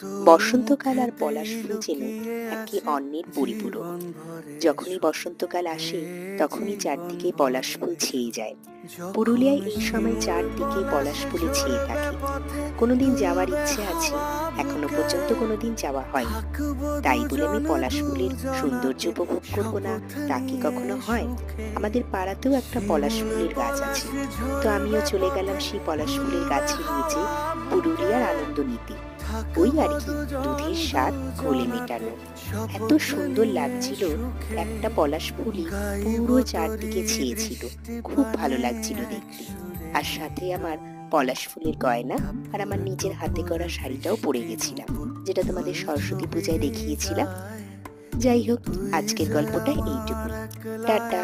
বসন্তকাল আর পলাশ ফুল যেন একে অন্যের পরিপূরক। যখনই বসন্তকাল আসে তখনই চারদিকে পলাশ ফুল ছেয়ে যায়। পুরুলিয়ায় এই সময় চারদিকে পলাশ ফুলে ছেয়ে থাকে। কোনোদিন যাওয়ার ইচ্ছে আছে, এখনো পর্যন্ত কোনোদিন যাওয়া হয়নি। তাই বলে আমি পলাশ ফুলের সৌন্দর্য উপভোগ করব না, তা কি কখনো হয়? আমাদের পাড়াতেও একটা পলাশ ফুলের গাছ আছে, তো আমিও চলে গেলাম সেই পলাশ ফুলের গাছের নিচে পুরুলিয়ার আনন্দ নিতে। ওই আর কি, দুধের স্বাদ ঘোলে মেটানো। এত সুন্দর লাগছিল, একটা পলাশ ফুলই পুরো চারদিকে ছেয়েছিল। খুব ভালো লাগছিল দেখতে। আর সাথে আমার পলাশ ফুলের গয়না আর আমার নিজের হাতে করা শাড়িটাও পরে গেছিলাম, যেটা তোমাদের সরস্বতী পূজায় দেখিয়েছিলাম। যাই হোক, আজকের গল্পটা এইটুকুই। টাটা।